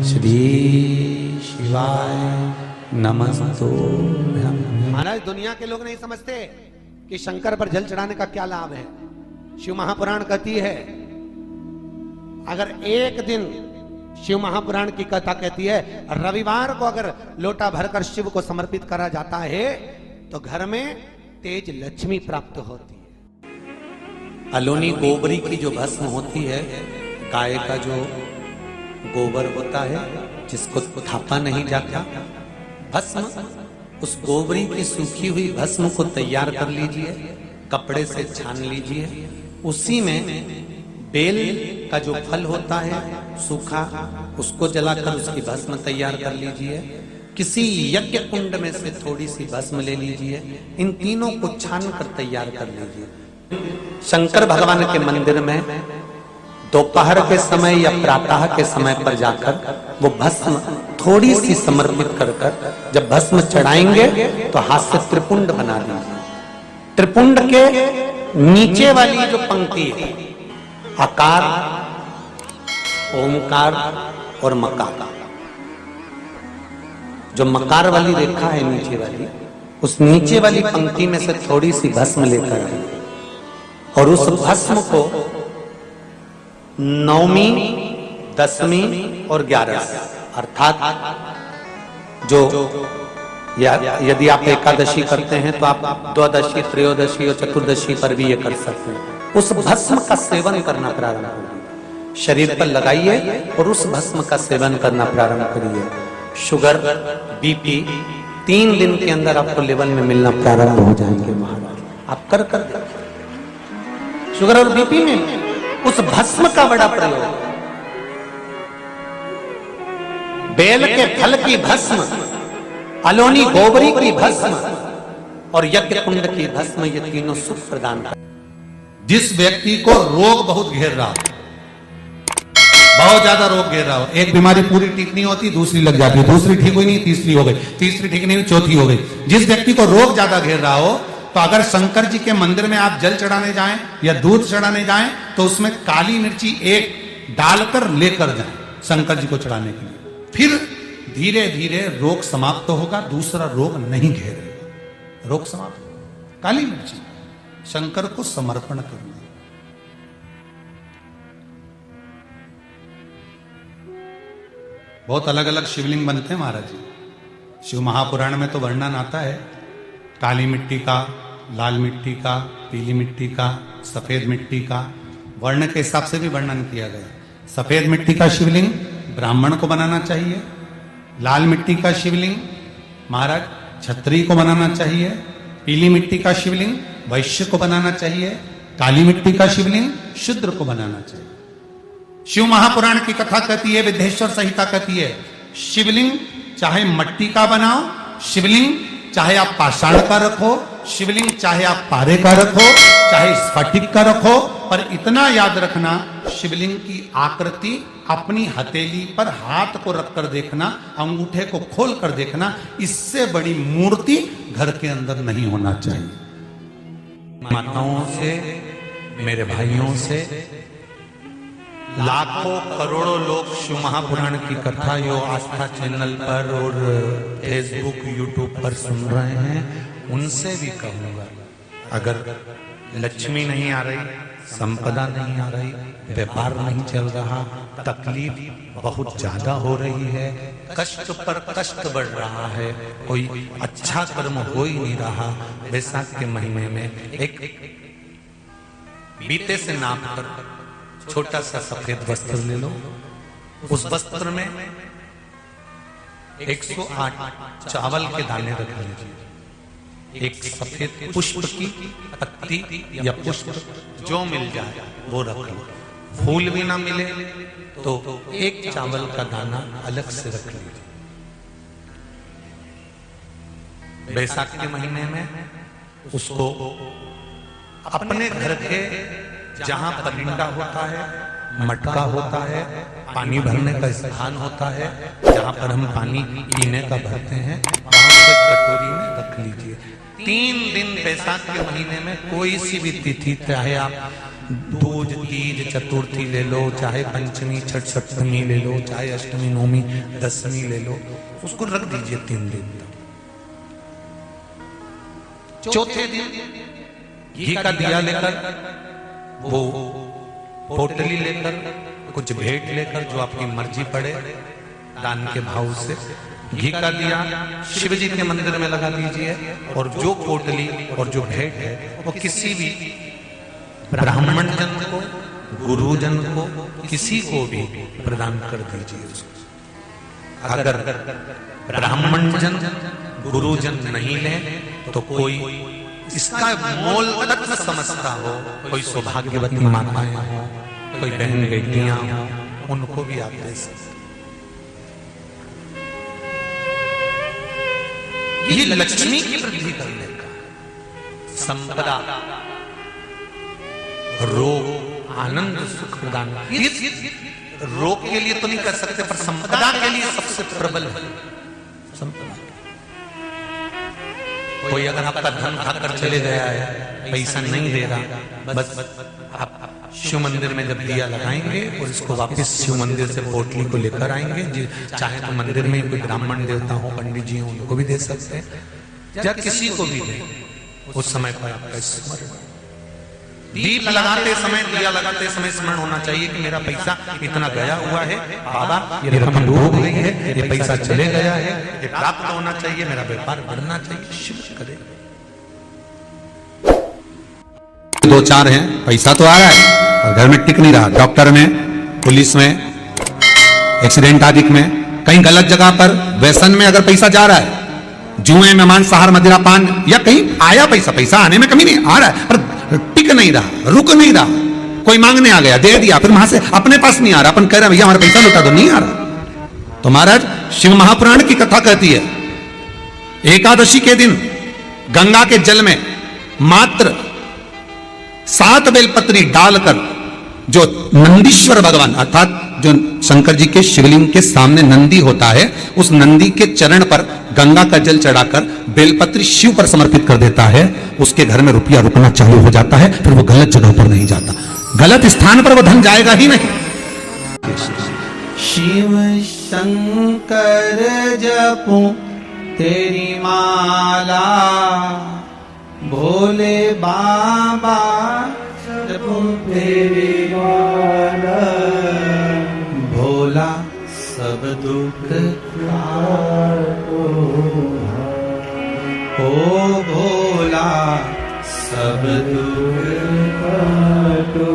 श्री शिवाय नमस्तुभ्यं। महाराज दुनिया के लोग नहीं समझते कि शंकर पर जल चढ़ाने का क्या लाभ है। शिव महापुराण कहती है अगर एक दिन शिव महापुराण की कथा कहती है रविवार को अगर लोटा भरकर शिव को समर्पित करा जाता है तो घर में तेज लक्ष्मी प्राप्त होती है। अलोनी गोबरी की जो भस्म होती है, गाय का जो गोबर होता है जिसको थापा नहीं जाता, भस्म, उस गोबरी की सूखी हुई भस्म को तैयार कर लीजिए, कपड़े से छान लीजिए, उसी में बेल का जो फल होता है सूखा, उसको जलाकर उसकी भस्म तैयार कर लीजिए। किसी यज्ञ कुंड में से थोड़ी सी भस्म ले लीजिए, इन तीनों को छान कर तैयार कर लीजिए। शंकर भगवान के मंदिर में दोपहर के समय या प्रातः के समय पर जाकर वो भस्म थोड़ी सी समर्पित कर कर जब भस्म चढ़ाएंगे तो हाथ से त्रिपुंड बना दीजिए। त्रिपुंड के नीचे वाली जो पंक्ति है आकार, ओमकार और मकार, जो मकार वाली रेखा है नीचे वाली, उस नीचे वाली पंक्ति में से थोड़ी सी भस्म लेकर आए और उस भस्म को 9वीं, 10वीं और 11वीं अर्थात जो यदि आप एकादशी करते हैं तो आप द्वादशी, त्रयोदशी और चतुर्दशी पर भी ये कर सकते हैं। उस भस्म का सेवन करना प्रारंभ करिए, शरीर पर लगाइए और उस भस्म का सेवन करना प्रारंभ करिए। शुगर, बीपी 3 दिन के अंदर आपको लेवल में मिलना प्रारंभ हो जाएंगे। महाराज आप कर शुगर और बीपी में उस भस्म का बड़ा प्रयोग। बेल के फल की भस्म, अलोनी गोबरी की भस्म और यज्ञ कुंड की भस्म, ये तीनों सुख प्रदान कर। जिस व्यक्ति को रोग बहुत घेर रहा हो, बहुत ज्यादा रोग घेर रहा हो, एक बीमारी पूरी ठीक नहीं होती, दूसरी लग जाती है, दूसरी ठीक हुई नहीं, तीसरी हो गई, तीसरी ठीक नहीं हुई, चौथी हो गई। जिस व्यक्ति को रोग ज्यादा घेर रहा हो तो अगर शंकर जी के मंदिर में आप जल चढ़ाने जाएं या दूध चढ़ाने जाएं तो उसमें काली मिर्ची एक डालकर लेकर जाएं शंकर जी को चढ़ाने के लिए। फिर धीरे धीरे रोग समाप्त होगा, दूसरा रोग नहीं घेरेगा, रोग समाप्त। काली मिर्ची शंकर को समर्पण करना। बहुत अलग अलग शिवलिंग बनते हैं महाराज जी। शिव महापुराण में तो वर्णन आता है काली मिट्टी का, लाल मिट्टी का, पीली मिट्टी का, सफेद मिट्टी का, वर्ण के हिसाब से भी वर्णन किया गया। सफेद मिट्टी का शिवलिंग ब्राह्मण को बनाना चाहिए, लाल मिट्टी का शिवलिंग महाराज क्षत्रिय को बनाना चाहिए, पीली मिट्टी का शिवलिंग वैश्य को बनाना चाहिए, काली मिट्टी का शिवलिंग शूद्र को बनाना चाहिए। शिव महापुराण की कथा कहती है, विद्येश्वर संहिता कहती है, शिवलिंग चाहे मट्टी का बनाओ, शिवलिंग चाहे आप पाषाण का रखो, शिवलिंग चाहे आप पारे का रखो, चाहे स्फटिक का रखो, पर इतना याद रखना शिवलिंग की आकृति अपनी हथेली पर हाथ को रखकर देखना, अंगूठे को खोल कर देखना, इससे बड़ी मूर्ति घर के अंदर नहीं होना चाहिए। माताओं से, मेरे भाइयों से, लाखों करोड़ों लोग शिव महापुराण की कथा यो आस्था चैनल पर और फेसबुक, यूट्यूब पर सुन रहे हैं, उनसे भी कहूंगा अगर लक्ष्मी नहीं आ रही, संपदा नहीं आ रही, व्यापार नहीं चल रहा, तकलीफ बहुत ज्यादा हो रही है, कष्ट पर कष्ट बढ़ रहा है, कोई अच्छा कर्म हो ही नहीं रहा, वैशाख के महीने में एक बीते से नाप कर छोटा सा सफेद वस्त्र ले लो, उस वस्त्र में 108 चावल के दाने रख लीजिए, एक सफेद पुष्प की पत्ती या पुष्प जो मिल जाए वो रख लो, फूल भी ना मिले तो एक चावल का दाना अलग से रख लीजिए। बैसाख के महीने में उसको अपने घर के जहां परिंदा होता है, मटका होता है, पानी भरने का स्थान होता है, जहां पर हम पानी पीने का भरते हैं, वहां पर कटोरी में रख लीजिए। 3 दिन बैसाख के महीने में कोई सी भी तिथि, चाहे आप दूज तीज चतुर्थी ले लो, चाहे पंचमी छठ सप्तमी ले लो, चाहे अष्टमी नवमी दसवीं ले लो, उसको रख दीजिए 3 दिन तक। चौथे दिन घी का दिया लेकर, वो पोटली लेकर, कुछ भेंट लेकर, जो आपकी मर्जी पड़े दान के भाव से, घी का दिया शिव जी के मंदिर में लगा दीजिए, और जो पोटली और जो भेंट है वो किसी भी ब्राह्मण जन को, गुरुजन को, किसी को भी प्रदान कर दीजिए उसको। अगर ब्राह्मण जन गुरुजन नहीं ले तो कोई इसका मोल तत्व समझता हो, कोई सौभाग्यवती माताएं हो, कोई बहन बेटियां हो, उनको भी आप दे सकते। ये लक्ष्मी की वृद्धि करने का, संपदा, रोग, आनंद, सुख प्रदान। रोग के लिए तो नहीं कर सकते, पर संपदा के लिए सबसे प्रबल है संपदा। कोई अगर आपका धन खाकर चले गया है, पैसा नहीं दे रहा, बस आप शिव मंदिर में जब दिया लगाएंगे और इसको वापस शिव मंदिर से पोटली को लेकर आएंगे, चाहे तो मंदिर में कोई ब्राह्मण देवता हो, पंडित जी हो, उनको भी दे सकते हैं, या किसी को भी दे। उस समय पर आपका स्मरण, दीप लगाते समय, दिया लगाते समय स्मरण होना चाहिए कि मेरा पैसा इतना गया हुआ है, बाबा ये रकम डूब गई है, ये पैसा चले गया है, ये प्राप्त होना चाहिए, मेरा व्यापार बढ़ना चाहिए। शिव करे। 2-4 हैं, पैसा तो आ रहा है और घर में टिक नहीं रहा, डॉक्टर में, पुलिस में, एक्सीडेंट आदि में, कहीं गलत जगह पर व्यसन में अगर पैसा जा रहा है, जुए में, मांसाहार, मदिरा पान, या कहीं आया पैसा, पैसा आने में कमी नहीं, आ रहा है पर टिक नहीं रहा, रुक नहीं रहा, कोई मांगने आ गया, दे दिया, फिर वहां से अपने पास नहीं आ रहा, अपन कह रहे भैया हमारा पैसा लौटा दो, नहीं आ रहा। तो महाराज शिव महापुराण की कथा कहती है, एकादशी के दिन गंगा के जल में मात्र 7 बेलपत्री डालकर, जो नंदीश्वर भगवान अर्थात जो शंकर जी के शिवलिंग के सामने नंदी होता है, उस नंदी के चरण पर गंगा का जल चढ़ाकर बेलपत्री शिव पर समर्पित कर देता है, उसके घर में रुपया रुकना चालू हो जाता है, फिर वो गलत जगह पर नहीं जाता, गलत स्थान पर वो धन जाएगा ही नहीं। शिव शंकर जपो तेरी माला, भोले बाबा जपो तेरी माला, भोला सब दुख काटो, ओ भोला सब दुख काटो।